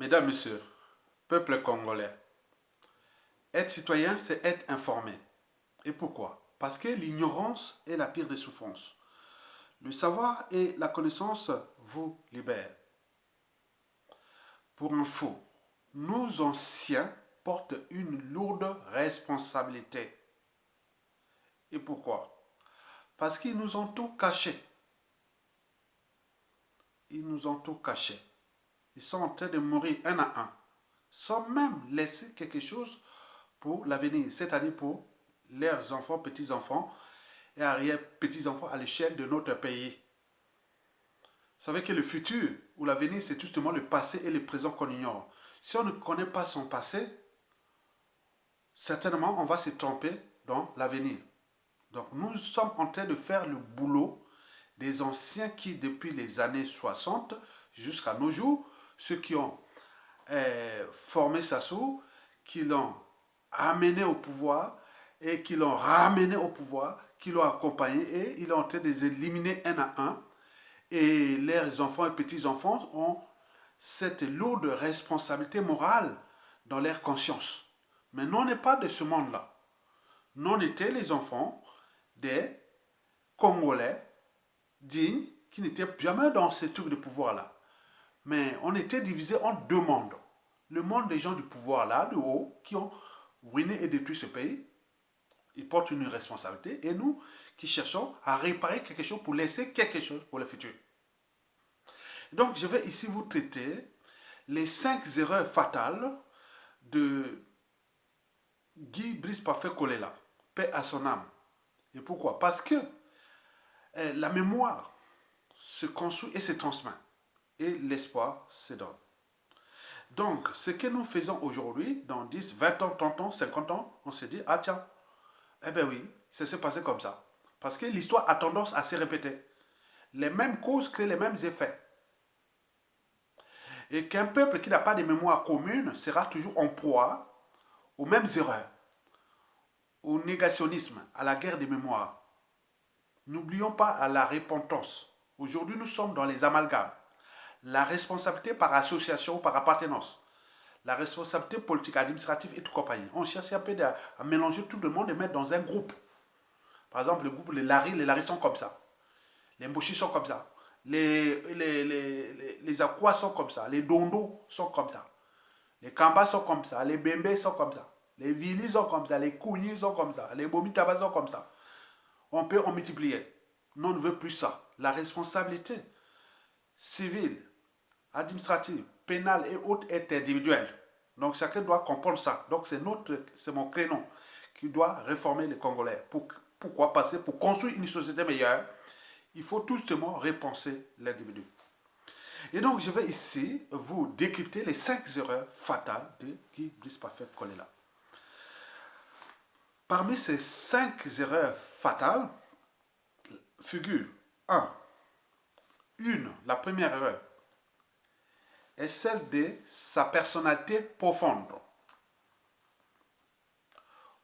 Mesdames, Messieurs, peuple congolais, être citoyen, c'est être informé. Et pourquoi? Parce que l'ignorance est la pire des souffrances. Le savoir et la connaissance vous libèrent. Pour info, nos anciens portent une lourde responsabilité. Et pourquoi? Parce qu'ils nous ont tout caché. Ils nous ont tout caché. Ils sont en train de mourir un à un, sans même laisser quelque chose pour l'avenir, c'est-à-dire pour leurs enfants, petits-enfants et arrière-petits-enfants à l'échelle de notre pays. Vous savez que le futur ou l'avenir, c'est justement le passé et le présent qu'on ignore. Si on ne connaît pas son passé, certainement on va se tromper dans l'avenir. Donc nous sommes en train de faire le boulot des anciens qui, depuis les années 60 jusqu'à nos jours, ceux qui ont formé Sassou, qui l'ont amené au pouvoir et qui l'ont ramené au pouvoir, qui l'ont accompagné et il est en train de les éliminer un à un. Et leurs enfants et petits-enfants ont cette lourde responsabilité morale dans leur conscience. Mais nous, on n'est pas de ce monde-là. Nous, on était les enfants des Congolais dignes qui n'étaient jamais dans ces trucs de pouvoir-là. Mais on était divisés en deux mondes. Le monde des gens du pouvoir là, de haut, qui ont ruiné et détruit ce pays, ils portent une responsabilité. Et nous, qui cherchons à réparer quelque chose pour laisser quelque chose pour le futur. Donc, je vais ici vous traiter les 5 erreurs fatales de Guy Brice Parfait Kolela, paix à son âme. Et pourquoi? Parce que la mémoire se construit et se transmet. Et l'espoir se donne. Donc, ce que nous faisons aujourd'hui, dans 10, 20 ans, 30 ans, 50 ans, on se dit, ah tiens, eh bien oui, ça s'est passé comme ça. Parce que l'histoire a tendance à se répéter. Les mêmes causes créent les mêmes effets. Et qu'un peuple qui n'a pas de mémoire commune sera toujours en proie aux mêmes erreurs, au négationnisme, à la guerre des mémoires. N'oublions pas à la repentance. Aujourd'hui, nous sommes dans les amalgames. La responsabilité par association ou par appartenance. La responsabilité politique, administrative et tout compagnie. On cherche un peu à mélanger tout le monde et mettre dans un groupe. Par exemple, le groupe, les Larry sont comme ça. Les Mboshi sont comme ça. Les Akwa sont comme ça. Les Dondo sont comme ça. Les Kamba sont comme ça. Les Bembe sont comme ça. Les Vili sont comme ça. Les Kouni sont comme ça. Les Bomitaba sont comme ça. On peut en multiplier. Non, on ne veut plus ça. La responsabilité civile, administrative, pénale et autres est individuelle. Donc chacun doit comprendre ça. Donc c'est mon créneau qui doit réformer les Congolais. Pourquoi? Parce que pour construire une société meilleure, il faut tout simplement repenser l'individu. Et donc je vais ici vous décrypter les 5 erreurs fatales de Guy Brice Parfait Kolela. Parmi ces 5 erreurs fatales, figure 1. La première erreur est celle de sa personnalité profonde.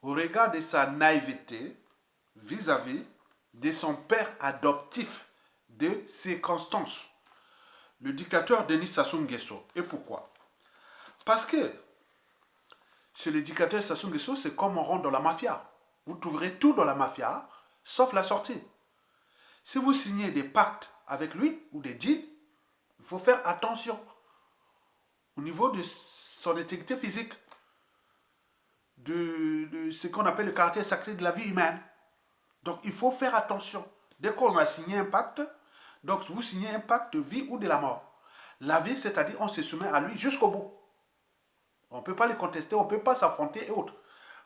Au regard de sa naïveté vis-à-vis de son père adoptif de circonstance, le dictateur Denis Sassou Nguesso. Et pourquoi? Parce que chez le dictateur Sassou Nguesso, c'est comme on rentre dans la mafia. Vous trouverez tout dans la mafia, sauf la sortie. Si vous signez des pactes avec lui ou des deals, il faut faire attention au niveau de son intégrité physique, de ce qu'on appelle le caractère sacré de la vie humaine. Donc il faut faire attention. Dès qu'on a signé un pacte, donc vous signez un pacte de vie ou de la mort. La vie, c'est-à-dire on se soumet à lui jusqu'au bout. On ne peut pas les contester, on ne peut pas s'affronter et autres.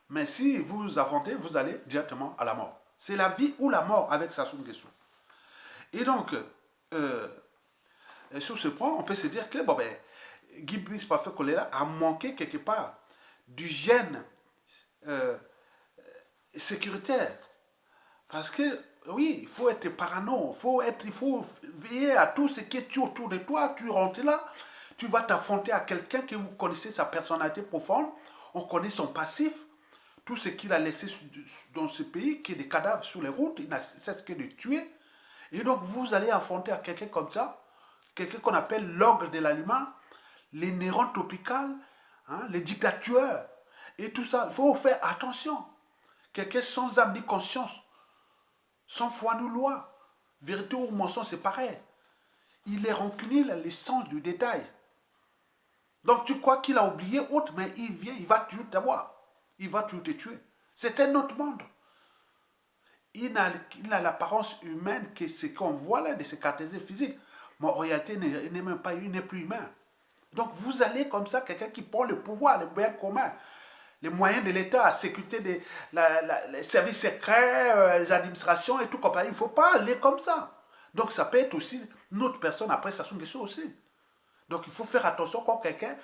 Mais si vous affrontez, vous allez directement à la mort. C'est la vie ou la mort avec Sassou Nguesso. Et donc, sur ce point, on peut se dire que Guy Brice Parfait Kolela a manqué quelque part du gène sécuritaire. Parce que, oui, il faut être parano, il faut veiller à tout ce qui est autour de toi. Tu rentres là, tu vas t'affronter à quelqu'un que vous connaissez sa personnalité profonde, on connaît son passif, tout ce qu'il a laissé dans ce pays, qui est des cadavres sur les routes, il n'a cessé que de tuer. Et donc, vous allez affronter à quelqu'un comme ça, quelqu'un qu'on appelle l'ogre de l'aliment, les nérons tropicales, hein, les dictateurs, et tout ça. Il faut faire attention. Quelqu'un sans âme ni conscience, sans foi ni loi. Vérité ou mensonge, c'est pareil. Il est rancunier, il a le sens du détail. Donc tu crois qu'il a oublié autre, mais il vient, il va toujours t'avoir. Il va toujours te tuer. C'est un autre monde. Il a l'apparence humaine que ce qu'on voit là de ses caractéristiques physiques. Mais en réalité, il n'est même pas, il n'est plus humain. Donc vous allez comme ça, quelqu'un qui prend le pouvoir, le bien commun, les moyens de l'État, la sécurité, les services secrets, les administrations et tout comme ça. Il ne faut pas aller comme ça. Donc ça peut être aussi une autre personne après Sassou Nguesso aussi. Donc il faut faire attention quand quelqu'un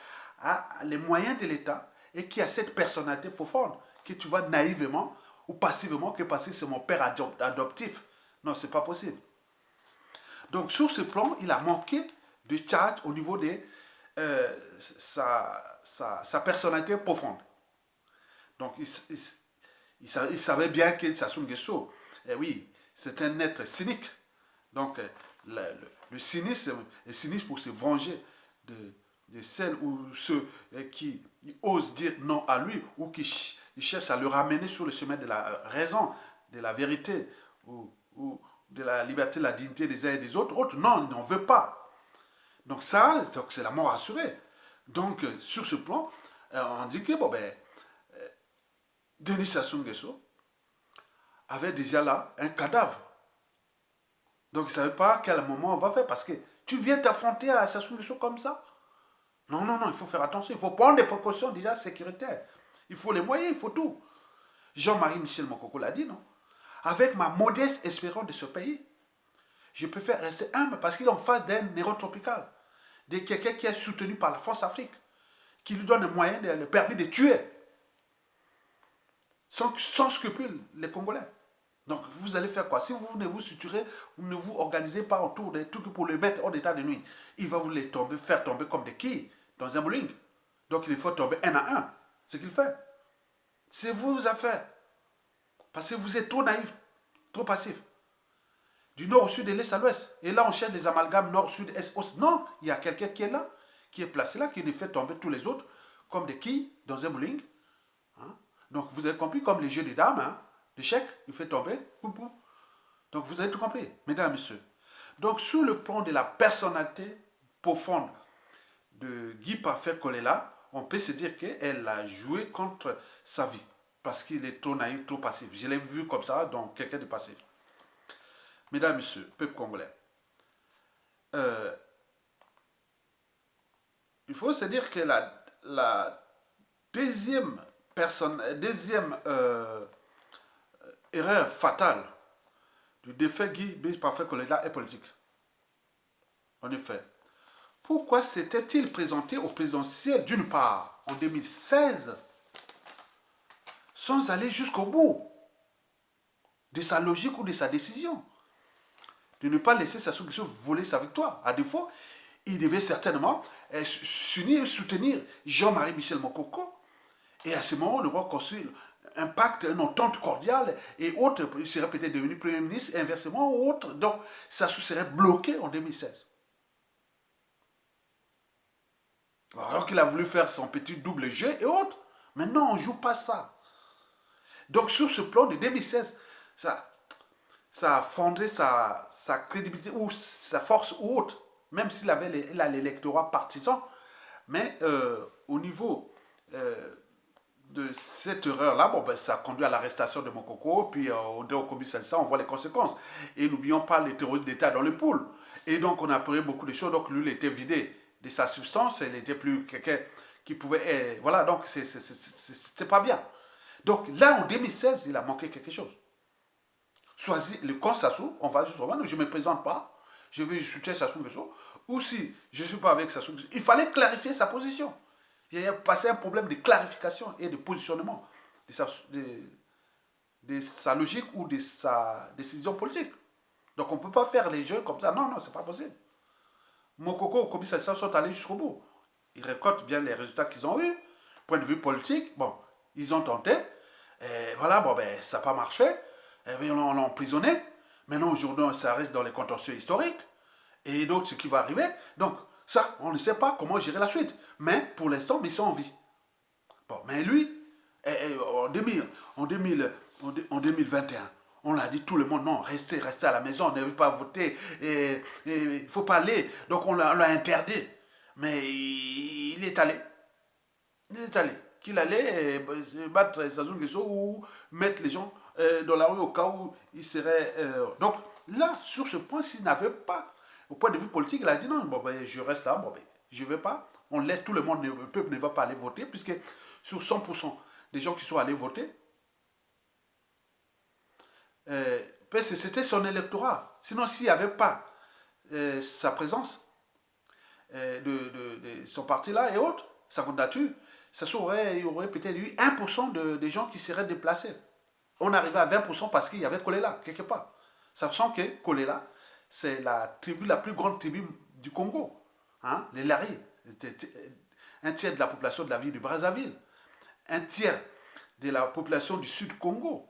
a les moyens de l'État et qui a cette personnalité profonde, que tu vois naïvement ou passivement que parce que c'est mon père adoptif. Non, c'est pas possible. Donc sur ce plan, il a manqué de charge au niveau de sa personnalité profonde. Donc il savait bien que Sassou Nguesso, oui, c'est un être cynique. Donc le cynisme est cynique pour se venger de celles ou ceux qui osent dire non à lui ou qui cherchent à le ramener sur le chemin de la raison, de la vérité ou de la liberté, de la dignité des uns et des autres. Autres, non, il n'en veut pas. Donc ça, c'est la mort assurée. Donc sur ce plan, on dit que bon ben, Denis Sassou Nguesso avait déjà là un cadavre. Donc il ne savait pas à quel moment on va faire parce que tu viens t'affronter à Sassou Nguesso comme ça. Non, non, non, il faut faire attention. Il faut prendre des précautions déjà sécuritaires. Il faut les moyens, il faut tout. Jean-Marie Michel Mokoko l'a dit, non? Avec ma modeste espérance de ce pays, je préfère rester humble parce qu'il est en face d'un héros tropical, de quelqu'un qui est soutenu par la France-Afrique, qui lui donne le moyen, le permis de tuer, sans scrupule, les Congolais. Donc vous allez faire quoi? Si vous ne vous suturez, vous ne vous organisez pas autour des trucs pour le mettre hors d'état de nuit, il va vous les tomber, faire tomber comme des quilles dans un bowling. Donc il faut tomber un à un. C'est ce qu'il fait. C'est vos affaires. Parce que vous êtes trop naïf, trop passif. Du nord au sud, de l'est à l'ouest. Et là, on cherche les amalgames nord, sud, est, ouest. Non, il y a quelqu'un qui est là, qui est placé là, qui les fait tomber tous les autres comme des quilles dans un bowling. Hein? Donc vous avez compris, comme les jeux des dames, hein? L'échec, il fait tomber. Poum, poum. Donc vous avez tout compris, mesdames et messieurs. Donc sur le plan de la personnalité profonde de Guy Parfait Kolela, on peut se dire qu'elle a joué contre sa vie. Parce qu'il est trop naïf, trop passif. Je l'ai vu comme ça, donc quelqu'un de passif. Mesdames et messieurs, peuple congolais, il faut se dire que la deuxième erreur fatale du défait Guy Parfait Kolela est politique. En effet, pourquoi s'était-il présenté au présidentiel d'une part en 2016 sans aller jusqu'au bout de sa logique ou de sa décision de ne pas laisser Sassou Nguesso voler sa victoire? À défaut, il devait certainement s'unir et soutenir Jean-Marie Michel Mokoko et à ce moment, on devrait construire un pacte, une entente cordiale et autres. Il serait peut-être devenu Premier ministre et inversement ou autre. Donc, Sassou serait bloqué en 2016. Alors qu'il a voulu faire son petit double jeu et autres. Mais non, on ne joue pas ça. Donc sur ce plan de 2016, ça a fondé sa crédibilité ou sa force ou autre. Même s'il avait l'électorat partisan. Mais au niveau de cette erreur-là, bon, ben, ça a conduit à l'arrestation de Mokoko. Puis au commissariat, on voit les conséquences. Et n'oublions pas les terroristes d'État dans le pool. Et donc on a appris beaucoup de choses. Donc lui, il était vidé de sa substance, il n'était plus quelqu'un qui pouvait... voilà, donc c'est pas bien. Donc là, en 2016, il a manqué quelque chose. Choisis le camp Sassou, on va justement, je ne me présente pas, je vais soutenir Sassou Nguesso, ou si je ne suis pas avec Sassou Nguesso, il fallait clarifier sa position. Il y a passé un problème de clarification et de positionnement de sa logique ou de sa décision politique. Donc on ne peut pas faire les jeux comme ça. Non, non, c'est pas possible. Mokoko au commissariat sont allés jusqu'au bout. Ils récoltent bien les résultats qu'ils ont eus. Point de vue politique, bon, ils ont tenté. Et voilà, bon, ben, ça n'a pas marché. Et bien, on l'a emprisonné. Maintenant, aujourd'hui, ça reste dans les contentieux historiques. Et donc, ce qui va arriver. Donc, Ça, on ne sait pas comment gérer la suite. Mais pour l'instant, ils sont en vie. Bon, mais lui, en 2021, on a dit tout le monde, non, restez à la maison, ne veut pas voter, il ne faut pas aller. Donc on l'a interdit. Mais il est allé. Il est allé. Qu'il allait battre Sassou Nguesso ou mettre les gens dans la rue au cas où il serait... Donc là, sur ce point, s'il n'avait pas, au point de vue politique, il a dit non, bon, ben, je reste là, bon, ben, je ne vais pas. On laisse tout le monde, le peuple ne va pas aller voter, puisque sur 100% des gens qui sont allés voter, c'était son électorat. Sinon, s'il n'y avait pas sa présence de son parti-là et autres, sa candidature, il y aurait peut-être eu 1% des gens qui seraient déplacés. On arrivait à 20% parce qu'il y avait Kolela, quelque part. Sachant que Kolela, c'est la plus grande tribu du Congo. Hein, les Lari. Un tiers de la population de la ville de Brazzaville. Un tiers de la population du Sud Congo.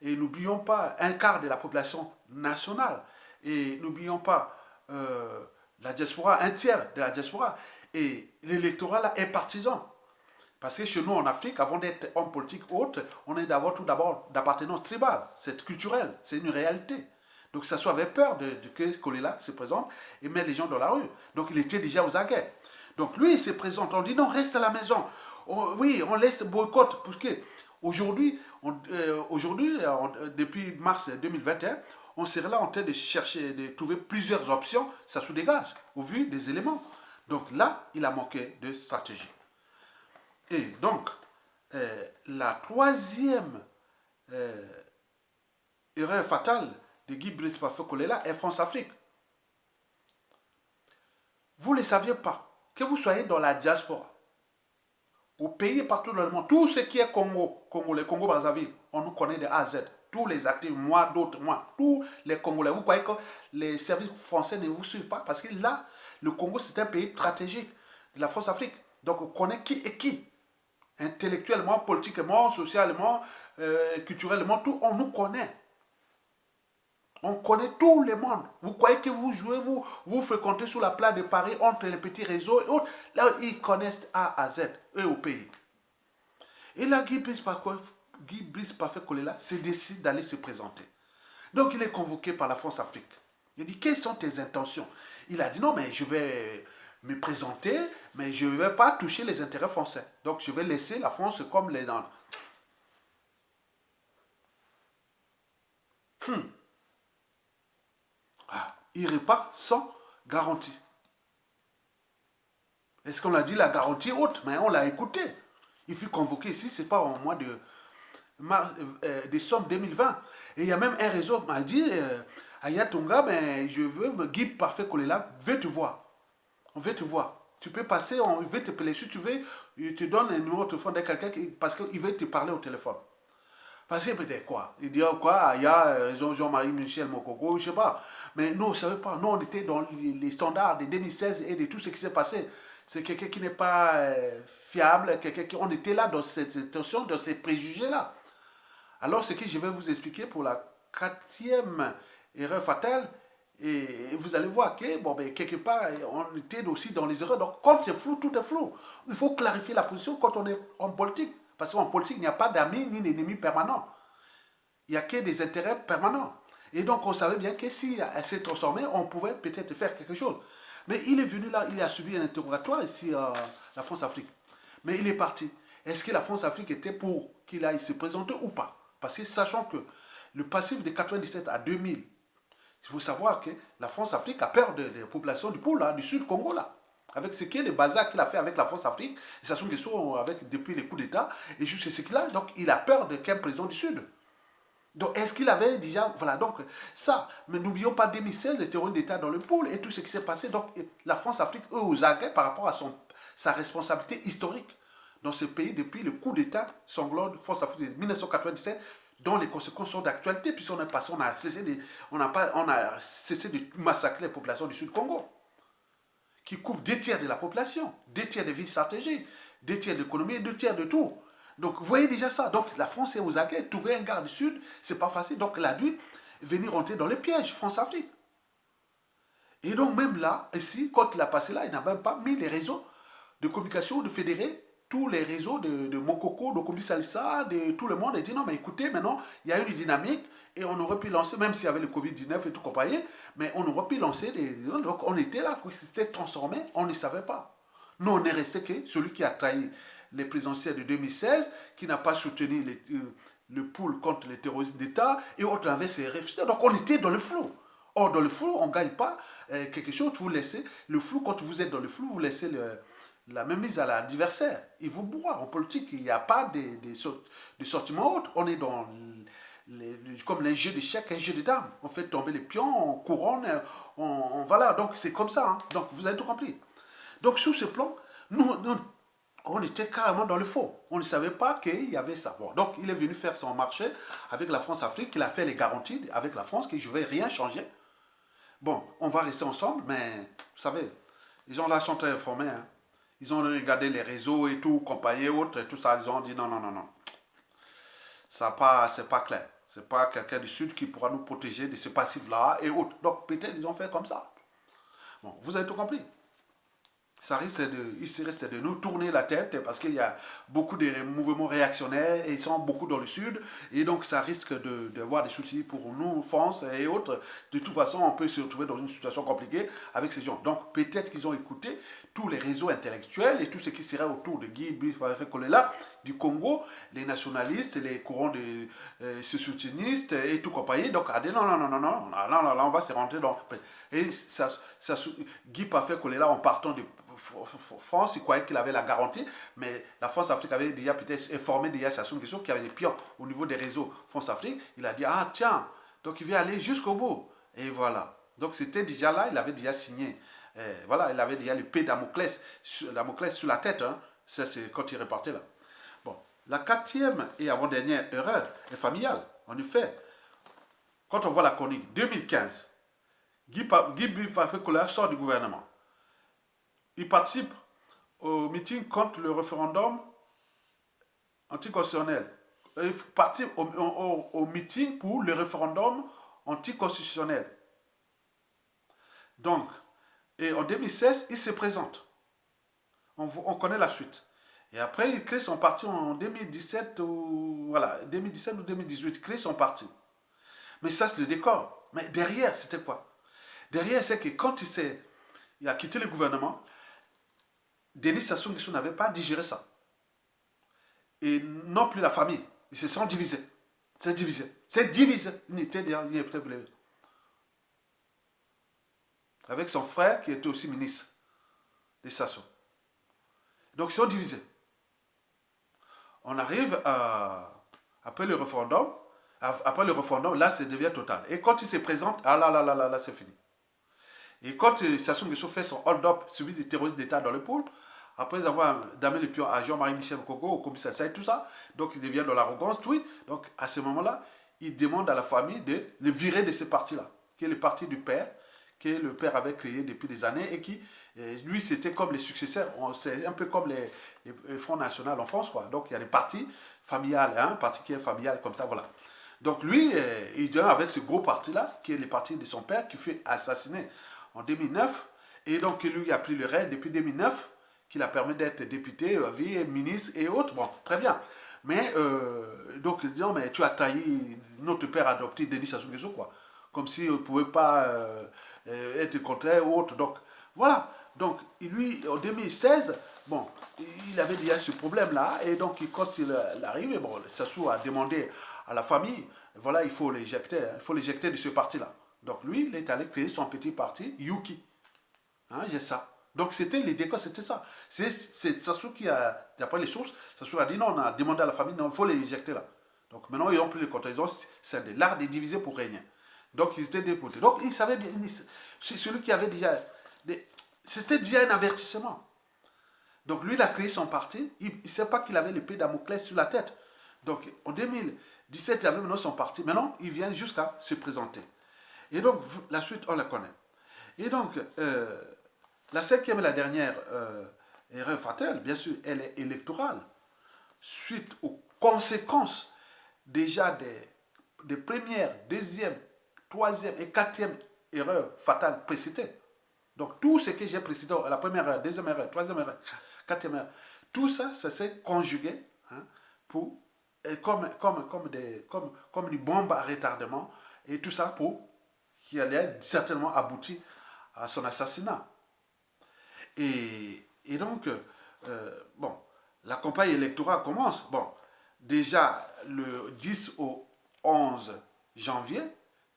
Et n'oublions pas un quart de la population nationale. Et n'oublions pas la diaspora, un tiers de la diaspora. Et l'électorat là est partisan. Parce que chez nous en Afrique, avant d'être homme politique autre, on est d'avoir tout d'abord d'appartenance tribale. C'est culturel, c'est une réalité. Donc Sassou avait peur que Kolela se présente et mette les gens dans la rue. Donc il était déjà aux aguets. Donc lui, il se présente, on dit non, reste à la maison. Oui, on laisse boycott. Parce que aujourd'hui, depuis mars 2021, on serait là en train de chercher, de trouver plusieurs options, ça se dégage au vu des éléments. Donc là, il a manqué de stratégie. Et donc, la troisième erreur fatale de Guy Brice Parfait Kolela est France-Afrique. Vous ne le saviez pas, que vous soyez dans la diaspora, au pays partout dans le monde, tout ce qui est Congolais, Congo-Brazzaville, on nous connaît de A à Z. Tous les actifs, moi, d'autres, moi, tous les Congolais. Vous croyez que les services français ne vous suivent pas? Parce que là, le Congo, c'est un pays stratégique de la France-Afrique. Donc, on connaît qui est qui. Intellectuellement, politiquement, socialement, culturellement, tout, on nous connaît. On connaît tout le monde. Vous croyez que vous jouez, vous fréquentez sur la place de Paris entre les petits réseaux et autres. Là, ils connaissent A à Z, eux au pays. Et là, Guy Brice Parfait Kolela se décide d'aller se présenter. Donc, il est convoqué par la France-Afrique. Il dit, quelles sont tes intentions? Il a dit, non, mais je vais me présenter, mais je ne vais pas toucher les intérêts français. Donc, je vais laisser la France comme les dans. Il repart sans garantie. Est-ce qu'on a dit la garantie haute? Mais on l'a écouté. Il fut convoqué ici, c'est pas en mois de décembre 2020. Et il y a même un réseau qui m'a dit, Ayatonga, mais je veux, Guy Parfait Kolela veut te voir. On veut te voir. Tu peux passer, on veut te parler. Si tu veux, il te donne un numéro de téléphone de quelqu'un parce qu'il veut te parler au téléphone. Parce que peut-être quoi? Il dit quoi? Il y a Jean-Marie Michel Mokoko, je sais pas. Mais nous, on ne savait pas. Nous, on était dans les standards de 2016 et de tout ce qui s'est passé. C'est quelqu'un qui n'est pas fiable, on était là dans cette intention, dans ces préjugés-là. Alors, ce que je vais vous expliquer pour la quatrième erreur fatale, et vous allez voir que, bon, ben, quelque part, on était aussi dans les erreurs. Donc, quand c'est flou, tout est flou. Il faut clarifier la position quand on est en politique. Parce qu'en politique, il n'y a pas d'amis ni d'ennemis permanents. Il n'y a que des intérêts permanents. Et donc, on savait bien que si elle s'est transformée, on pouvait peut-être faire quelque chose. Mais il est venu là, il a subi un interrogatoire ici à la France-Afrique. Mais il est parti. Est-ce que la France-Afrique était pour qu'il aille se présenter ou pas? Parce que sachant que le passif de 97 à 2000, il faut savoir que la France-Afrique a peur des populations du pôle, là, du sud Congo, là. Avec ce qui est le bazar qu'il a fait avec la France-Afrique, et ça sont des choses depuis les coups d'État, et juste ce qu'il a, donc il a peur qu'un président du Sud. Donc est-ce qu'il avait déjà, voilà, donc ça, mais n'oublions pas 2016, le terrorisme d'État dans le pôle, et tout ce qui s'est passé, donc la France-Afrique, eux, aux aguets par rapport à sa responsabilité historique dans ce pays depuis le coup d'État sanglant de France-Afrique de 1997, dont les conséquences sont d'actualité, puisqu'on est passé, on a cessé de massacrer les populations du Sud Congo, qui couvre 2 tiers de la population, 2 tiers des villes stratégiques, 2 tiers de l'économie et 2 tiers de tout. Donc, vous voyez déjà ça. Donc, la France est aux aguets. Trouver un gars du Sud, c'est pas facile. Donc, elle a dû venir rentrer dans les pièges, France-Afrique. Et donc même là, ici, quand il a passé là, il n'a même pas mis les réseaux de communication, de fédérer tous les réseaux de Mokoko, de Kombi Salsa, de tout le monde. Et dit non, mais écoutez, maintenant, il y a une dynamique et on aurait pu lancer, même s'il y avait le Covid-19 et tout compagnie, mais on aurait pu lancer des. Donc on était là, c'était transformé, on ne savait pas. Nous, on est resté que celui qui a trahi les présidentielles de 2016, qui n'a pas soutenu le pool contre les terroristes d'État, et autres avaient ses réfugiés. Donc on était dans le flou. Or, dans le flou, on ne gagne pas quelque chose, vous laissez le flou, quand vous êtes dans le flou, vous laissez la même mise à l'adversaire. Il vous broie. En politique, il n'y a pas de sortiment autre. On est dans comme les jeux d'échecs, un jeu de dames. On fait tomber les pions, on couronne, voilà. Donc c'est comme ça. Hein. Donc vous avez tout compris. Donc sur ce plan, nous, on était carrément dans le faux. On ne savait pas qu'il y avait ça. Bon, donc il est venu faire son marché avec la France-Afrique. Il a fait les garanties avec la France que je ne vais rien changer. Bon, on va rester ensemble, mais vous savez, les gens là sont très informés. Hein. Ils ont regardé les réseaux et tout, compagnie et autres, et tout ça. Ils ont dit non, non, non, non. Ça pas, c'est pas clair. C'est pas quelqu'un du Sud qui pourra nous protéger de ce passif-là et autres. Donc peut-être ils ont fait comme ça. Bon, vous avez tout compris. Ça risque il risque de nous tourner la tête parce qu'il y a beaucoup de mouvements réactionnaires et ils sont beaucoup dans le sud et donc ça risque d'avoir des soucis pour nous, France et autres. De toute façon, on peut se retrouver dans une situation compliquée avec ces gens. Donc peut-être qu'ils ont écouté tous les réseaux intellectuels et tout ce qui serait autour de Guy Kolela, du Congo, les nationalistes, les courants de soutinistes et tout compagnie. Donc, a dit non, non, non, non, non, non, non, on va se rentrer dans. Et Guy Kolela, en partant de France, il croyait qu'il avait la garantie, mais la France-Afrique avait déjà peut-être informé déjà Sassou Nguesso qu'il y avait des pions au niveau des réseaux France-Afrique. Il a dit, ah tiens, donc il veut aller jusqu'au bout. Et voilà. Donc c'était déjà là, il avait déjà signé. Voilà, il avait déjà l'épée Damoclès sur la tête. Hein. Ça, c'est quand il repartait là. Bon, la quatrième et avant-dernière erreur est familiale. En effet, quand on voit la chronique 2015, Guy Kolela sort du gouvernement. Il participe au meeting contre le référendum anticonstitutionnel. Il participe au meeting pour le référendum anticonstitutionnel. Donc, et en 2016, il se présente. On connaît la suite. Et après, il crée son parti en 2017 ou, voilà, 2017 ou 2018. Il crée son parti. Mais ça, c'est le décor. Mais derrière, c'était quoi? Derrière, c'est que quand il a quitté le gouvernement, Denis Sassou Nguesso n'avait pas digéré ça. Et non plus la famille. Ils se sont divisés. C'est divisé. C'est divisé. Avec son frère qui était aussi ministre de Sassou. Donc ils sont divisés. On arrive après le référendum. Après le référendum, là, ça devient total. Et quand il se présente, ah là là là là, là c'est fini. Et quand Sassou Nguesso fait son hold-up, celui des terroristes d'État dans le pôle, après avoir damé le pion à Jean-Marie Michel Coco, au commissaire et tout ça, donc il devient dans l'arrogance, tout. Donc à ce moment-là, il demande à la famille de le virer de ce parti-là, qui est le parti du père, que le père avait créé depuis des années et qui, lui, c'était comme les successeurs. C'est un peu comme les Front National en France, quoi. Donc il y a des partis familiales, hein, parti qui est familial, comme ça, voilà. Donc lui, il vient avec ce gros parti-là, qui est le parti de son père, qui fut assassiné en 2009. Et donc lui a pris le rêve depuis 2009, qui l'a permis d'être député, ministre et autres. Bon, très bien. Mais, donc, disons, mais tu as trahi notre père adopté, Denis Sassou Nguesso, quoi. Comme si on ne pouvait pas être contraire ou autre. Donc, voilà. Donc, lui, en 2016, bon, il avait déjà ce problème-là. Et donc, quand il arrive, bon, Sassou a demandé à la famille, voilà, il faut l'éjecter. Hein, il faut l'éjecter de ce parti-là. Donc, lui, il est allé créer son petit parti, Yuki. Hein, j'ai ça. Donc c'était les décors, c'était ça. C'est Sassou qui a, d'après les sources, Sassou a dit non, on a demandé à la famille, non, il faut les éjecter là. Donc maintenant, ils n'ont plus les comptes. C'est de l'art de diviser pour régner. Donc ils étaient déportés. Donc ils savaient bien, c'est celui qui avait déjà, c'était déjà un avertissement. Donc lui, il a créé son parti, il ne sait pas qu'il avait l'épée Damoclès sur la tête. Donc en 2017, il avait maintenant son parti. Maintenant, il vient jusqu'à se présenter. Et donc, la suite, on la connaît. Et donc, la cinquième et la dernière erreur fatale, bien sûr, elle est électorale. Suite aux conséquences déjà des premières, deuxième, troisième et quatrième erreurs fatales précitées. Donc tout ce que j'ai précisé, la première heure, deuxième heure, troisième heure, quatrième heure, tout ça, ça s'est conjugué hein, pour, comme une bombe à retardement, et tout ça pour qui allait certainement aboutir à son assassinat. Et donc, bon, la campagne électorale commence. Bon, déjà le 10 au 11 janvier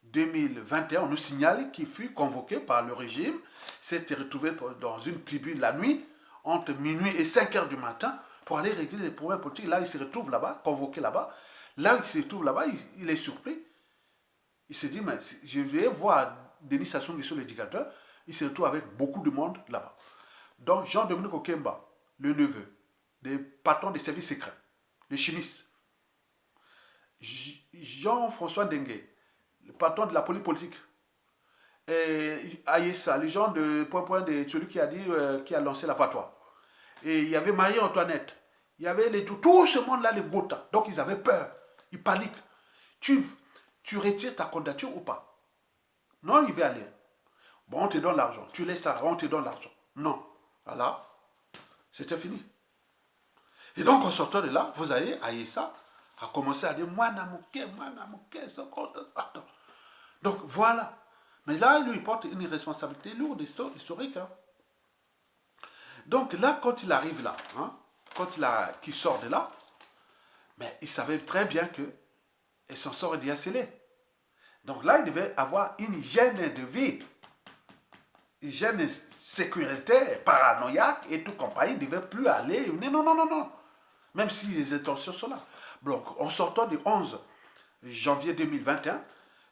2021, on nous signale qu'il fut convoqué par le régime, s'était retrouvé dans une tribune la nuit, entre minuit et 5 heures du matin, pour aller régler les problèmes politiques. Là, il se retrouve là-bas, convoqué là-bas. Là, il se retrouve là-bas, il est surpris. Il se dit, mais je vais voir Denis Sassou Nguesso, l'éducateur. Il se retrouve avec beaucoup de monde là-bas. Donc, Jean-Dominique Okemba, le neveu, des patrons des services secrets, les chimistes. Jean-François Dengue, le patron de la police politique. Et Aïssa, les gens de Point de celui qui a dit, qui a lancé la fatwa. Et il y avait Marie-Antoinette. Il y avait tout ce monde-là, les Gotha. Donc, ils avaient peur. Ils paniquent. Tu retires ta candidature ou pas? Non, il va aller. Bon, on te donne l'argent. Tu laisses ça, on te donne l'argent. Non. Voilà. C'était fini. Et donc, en sortant de là, vous avez Aïssa a commencé à dire moi, c'est contre. Donc, voilà. Mais là, il lui porte une responsabilité lourde, historique. Hein. Donc, là, quand il arrive là, hein, qu'il sort de là, mais il savait très bien que son sort est déjà scellé. Donc là, il devait avoir une hygiène de vie, hygiène sécuritaire, paranoïaque et tout compagnie. Il ne devait plus aller. Non. Même si les intentions sont là. Donc, en sortant du 11 janvier 2021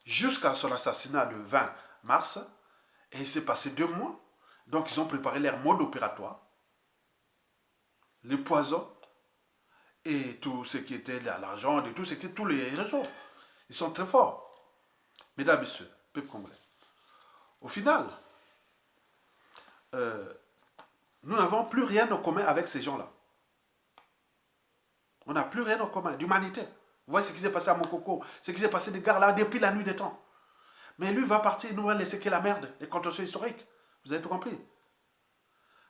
jusqu'à son assassinat le 20 mars, et il s'est passé 2 mois. Donc, ils ont préparé leur mode opératoire, le poison et tout ce qui était l'argent, et tout ce qui était tous les réseaux. Ils sont très forts. Mesdames, Messieurs, peuple congolais. Au final, nous n'avons plus rien en commun avec ces gens-là. On n'a plus rien en commun, d'humanité. Vous voyez ce qui s'est passé à Mokoko, ce qui s'est passé des gars là depuis la nuit des temps. Mais lui va partir, il nous va laisser que la merde, les contentieux historiques. Vous avez tout compris.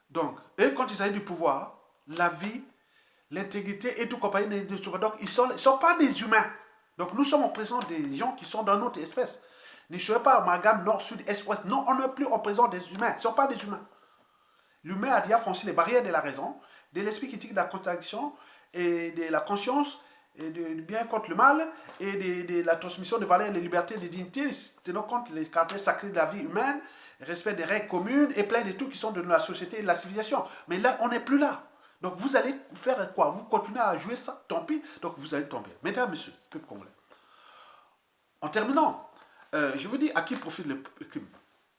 Donc, et quand il s'agit du pouvoir, la vie, l'intégrité et tout compagnie, donc ils ne sont pas des humains. Donc nous sommes en présence des gens qui sont dans notre espèce. Ne soyez pas amalgame nord, sud, est, ouest. Non, on n'est plus en présence des humains. Ils ne sont pas des humains. L'humain a déjà franchi les barrières de la raison, de l'esprit critique de la contradiction et de la conscience et du bien contre le mal et de la transmission de valeurs, de liberté, de dignité, tenant compte des caractères sacrés de la vie humaine, respect des règles communes et plein de tout qui sont de la société et de la civilisation. Mais là, on n'est plus là. Donc vous allez faire quoi? Vous continuez à jouer ça, tant pis. Donc vous allez tomber. Mesdames, messieurs, peuple congolais. En terminant, je vous dis à qui profite le crime.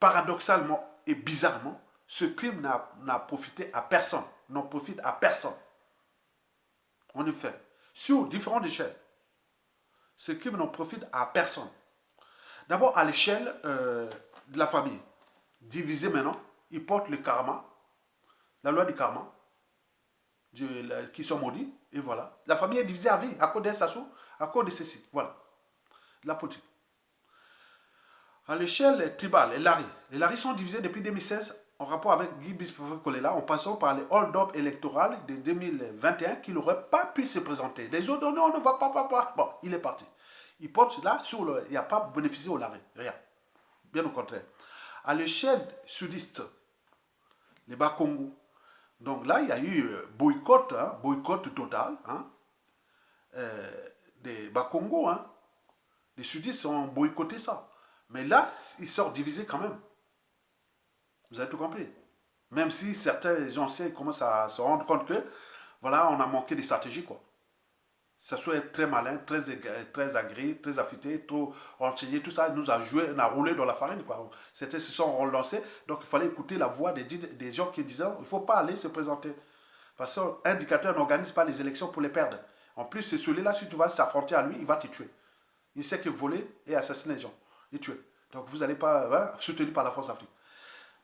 Paradoxalement et bizarrement, ce crime n'a profité à personne. N'en profite à personne. En effet, sur différentes échelles, ce crime n'en profite à personne. D'abord, à l'échelle de la famille. Divisé maintenant, il porte le karma, la loi du karma, qui sont maudits, et voilà. La famille est divisée à vie, à cause d'un Sassou, à cause de ceci. Voilà. La politique. À l'échelle tribale, les Laris sont divisés depuis 2016 en rapport avec Guy Bispo-Kolela, en passant par les hold-up électorales de 2021 qu'il n'aurait pas pu se présenter. Les autres, non, on ne va pas. Bon, il est parti. Il porte là, il n'y a pas bénéficié au Lari, rien. Bien au contraire. À l'échelle sudiste, les Bas-Congo. Donc là, il y a eu boycott total des Bas-Congo. Les sudistes ont boycotté ça. Mais là, ils sortent divisés quand même. Vous avez tout compris. Même si certains anciens commencent à se rendre compte que, voilà, on a manqué de stratégie, quoi. Ça soit être très malin, très agréé, très affûté, trop renseigné, tout ça nous a joué, on a roulé dans la farine, quoi. Certains se sont relancés, donc il fallait écouter la voix des gens qui disaient, il ne faut pas aller se présenter. Parce qu'un dictateur n'organise pas les élections pour les perdre. En plus, c'est celui-là, si tu vas s'affronter à lui, il va te tuer. Il sait que voler et assassiner les gens, et tuer. Donc vous n'allez pas, voilà, soutenu par la force Afrique.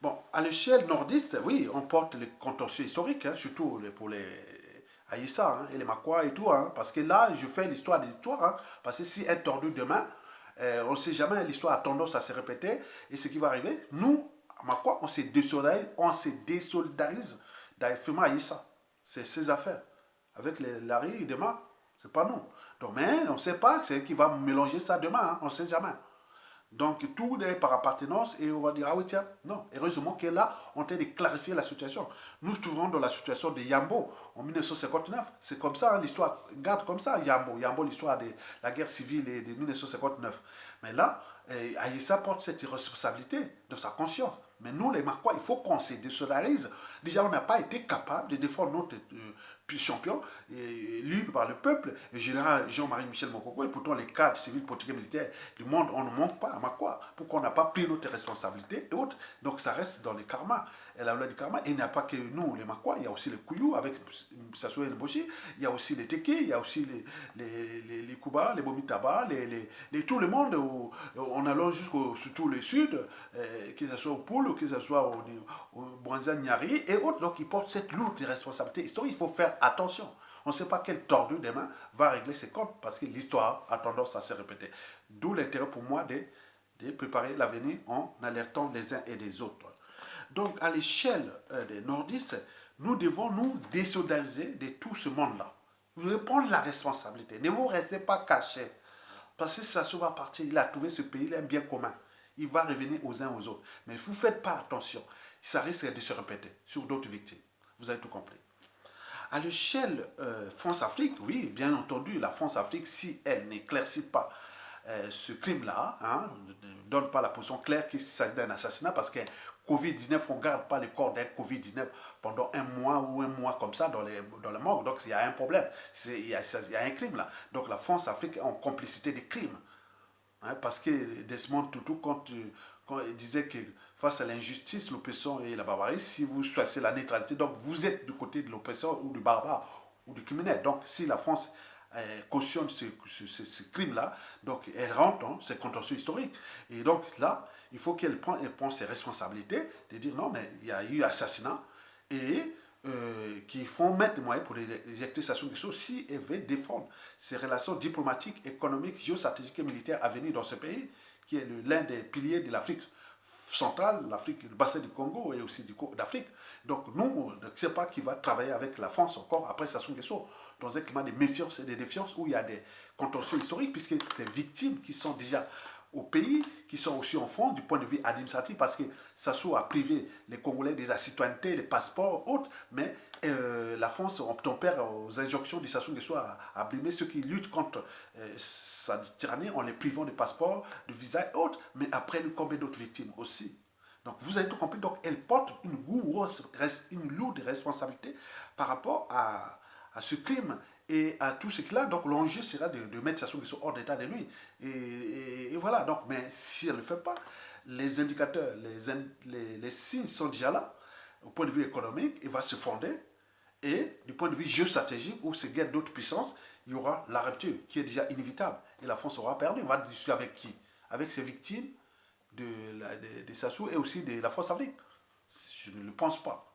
Bon, à l'échelle nordiste, oui, on porte les contentieux historiques, surtout pour les Aïssa et les Makwa et tout, parce que là, je fais l'histoire des histoires, parce que si elle est tordue demain, on ne sait jamais, l'histoire a tendance à se répéter, et ce qui va arriver, nous, Makwa, on se désolidarise d'Aïfema Aïssa. C'est ses affaires. Avec les Larry demain, c'est pas nous. Donc, mais on ne sait pas c'est qui va mélanger ça demain, hein, on ne sait jamais. Donc tout est par appartenance et on va dire, ah oui tiens, non, heureusement que là, on tente de clarifier la situation. Nous nous trouvons dans la situation de Yambo en 1959. C'est comme ça, hein, l'histoire garde comme ça, Yambo, l'histoire de la guerre civile de 1959. Mais là, Aïssa porte cette responsabilité de sa conscience. Mais nous, les Makwa, il faut qu'on se désolidarise. Déjà, on n'a pas été capable de défendre notre champion, élu par le peuple, le général Jean-Marie Michel Mokoko, et pourtant les cadres civils, politiques et militaires du monde, on ne manque pas à Makwa. Pourquoi on n'a pas pris notre responsabilité et autres. Donc ça reste dans les karmas. Et la loi du karma, et il n'y a pas que nous, les Makwa, il y a aussi les Kouyou avec Sassou et le Boshi, il y a aussi les Teke, il y a aussi les Kuba, les Bomitaba, tout le monde, en allant jusqu'au surtout le sud, que ce soit au Poul, que ce soit au Bouanza Nyari et autres. Donc ils portent cette lourde responsabilité historique. Il faut faire attention. On ne sait pas quel tordu demain va régler ses comptes parce que l'histoire a tendance à se répéter. D'où l'intérêt pour moi de préparer l'avenir en alertant les uns et les autres. Donc à l'échelle des nordistes, nous devons nous désolidariser de tout ce monde-là. Vous devez prendre la responsabilité. Ne vous restez pas cachés. Parce que ça se va partir. Il a trouvé ce pays, il a un bien commun. Il va revenir aux uns aux autres. Mais vous ne faites pas attention. Ça risque de se répéter sur d'autres victimes. Vous avez tout compris. À l'échelle France-Afrique, oui, bien entendu, la France-Afrique, si elle n'éclaircit pas ce crime-là, hein, ne donne pas la position claire qu'il s'agit d'un assassinat, parce que Covid-19, on ne garde pas le corps d'un Covid-19 pendant un mois comme ça dans la morgue. Donc il y a un problème, il y a un crime là. Donc la France-Afrique est en complicité des crimes. Hein, parce que Desmond Tutu, quand il disait que face à l'injustice, l'oppression et la barbarie, si vous choisissez la neutralité, donc vous êtes du côté de l'oppresseur ou du barbare ou du criminel. Donc si la France cautionne ce crime-là, donc elle rentre dans ces contentieux historiques. Et donc là, il faut qu'elle prenne ses responsabilités, de dire non, mais il y a eu assassinat, et qu'il faut mettre des moyens pour éjecter Sassou Nguesso si elle veut défendre ses relations diplomatiques, économiques, géostratégiques et militaires à venir dans ce pays, qui est l'un des piliers de l'Afrique centrale, l'Afrique, le bassin du Congo et aussi d'Afrique. Donc nous, on ne sait pas qui va travailler avec la France encore après Sassou Nguesso, dans un climat de méfiance et de défiance où il y a des contentieux historiques, puisque ces victimes qui sont déjà au pays, qui sont aussi en France du point de vue administratif, parce que Sassou a privé les Congolais des citoyennetés, des passeports, autres, mais la France obtempère aux injonctions de Sassou Nguesso à brimer ceux qui luttent contre sa tyrannie en les privant de passeports, de visas et autres, mais après combien d'autres victimes aussi. Donc vous avez tout compris, donc elle porte une lourde responsabilité par rapport à ce crime et à tout ce qu'il a. Donc l'enjeu sera de mettre Sassou Nguesso hors d'état de lui. Et voilà, donc, mais si elle ne le fait pas, les indicateurs, les signes sont déjà là. Au point de vue économique, il va se fonder. Et du point de vue géostratégique, où c'est guerre d'autres puissances, il y aura la rupture qui est déjà inévitable. Et la France aura perdu. On va discuter avec qui? Avec ses victimes de Sassou et aussi de la France-Afrique. Je ne le pense pas.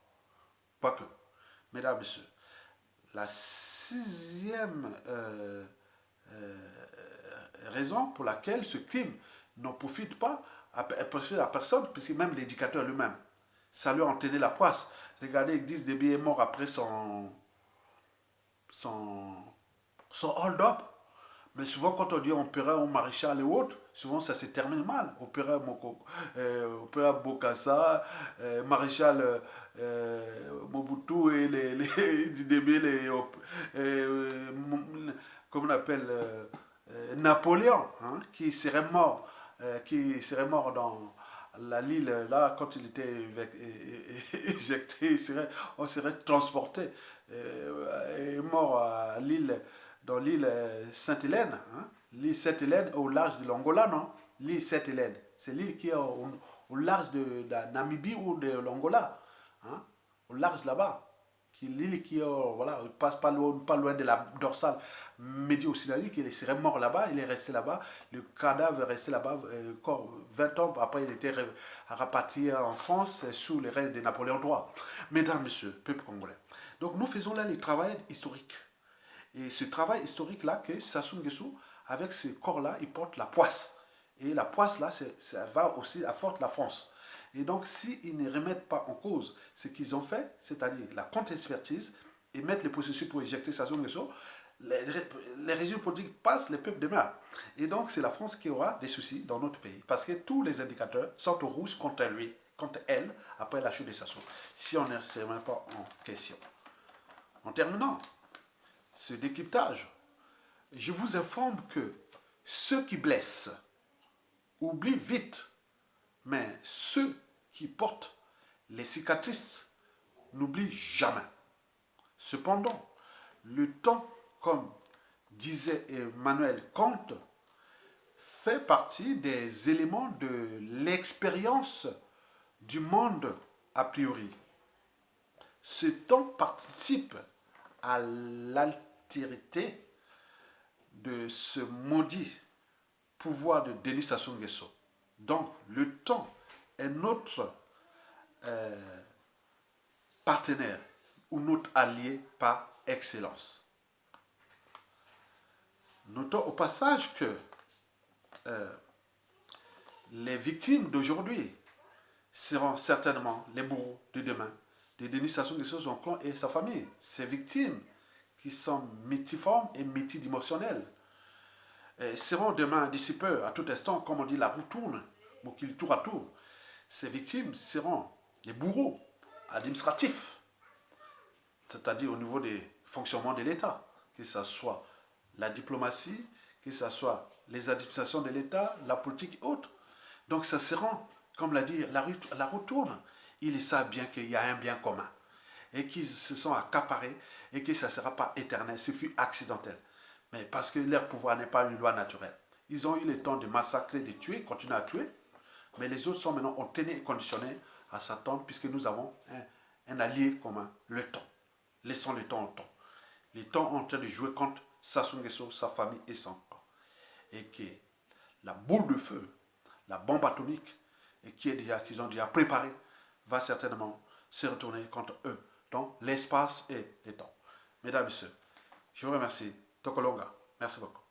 Pas que. Mesdames, Messieurs, la sixième raison pour laquelle ce crime n'en profite pas à personne, puisque même l'éducateur lui-même, ça lui a entraîné la poisse. Regardez, ils disent Déby est mort après son hold-up. Mais souvent, quand on dit opéra au maréchal et autres, souvent ça se termine mal. Opéra Bokassa, maréchal Mobutu et les Déby, comment on appelle, Napoléon, hein, qui serait mort dans la Lille, là, quand il était éjecté, on serait transporté, est mort à Lille, dans l'île Sainte-Hélène, hein, l'île Sainte-Hélène au large de l'Angola, non? L'île Sainte-Hélène, c'est l'île qui est au large de la Namibie ou de l'Angola, hein, au large là-bas. L'île qui voilà, passe pas loin de la dorsale médio-occidentale, il serait mort là-bas, il est resté là-bas, le cadavre est resté là-bas encore 20 ans, après il était rapatrié en France sous les règnes de Napoléon III. Mesdames, Messieurs, peuple congolais. Donc nous faisons là le travail historique. Et ce travail historique-là, que Sassou Nguesso, avec ce corps-là, il porte la poisse. Et la poisse, là, ça va aussi à forte la France. Et donc, s'ils ne remettent pas en cause ce qu'ils ont fait, c'est-à-dire la contre-expertise, et mettre les processus pour éjecter Sassou Nguesso, les régimes politiques passent, les peuples demeurent. Et donc, c'est la France qui aura des soucis dans notre pays. Parce que tous les indicateurs sont au rouge contre lui, contre elle, après la chute de Sassou. Si on ne se remet pas en question. En terminant ce décryptage, je vous informe que ceux qui blessent oublient vite, mais ceux qui portent les cicatrices n'oublient jamais. Cependant, le temps, comme disait Emmanuel Kant, fait partie des éléments de l'expérience du monde a priori. Ce temps participe à l'altérité de ce maudit pouvoir de Denis Sassou Nguesso. Donc, le temps est notre partenaire ou notre allié par excellence. Notons au passage que les victimes d'aujourd'hui seront certainement les bourreaux de demain de Denis Sassou Nguesso, son clan et sa famille. Ces victimes qui sont multiformes et multidimensionnelles seront demain d'ici peu, à tout instant, comme on dit, la roue tourne, ou qu'il tourne à tour. Ces victimes seront les bourreaux administratifs, c'est-à-dire au niveau des fonctionnements de l'État, que ce soit la diplomatie, que ce soit les administrations de l'État, la politique et autres. Donc ça sera, comme l'a dit, la roue tourne. Ils savent bien qu'il y a un bien commun et qu'ils se sont accaparés et que ça ne sera pas éternel, ce fut accidentel. Mais parce que leur pouvoir n'est pas une loi naturelle. Ils ont eu le temps de massacrer, de tuer, continuer à tuer, mais les autres sont maintenant entraînés et conditionnés à s'attendre puisque nous avons un allié commun, le temps. Laissons le temps au temps. Le temps est en train de jouer contre Sassou Nguesso, sa famille et son camp. Et que la boule de feu, la bombe atomique, et qu'ils ont déjà préparée, va certainement se retourner contre eux dans l'espace et le temps. Mesdames et messieurs, je vous remercie. Tokolonga. Merci beaucoup.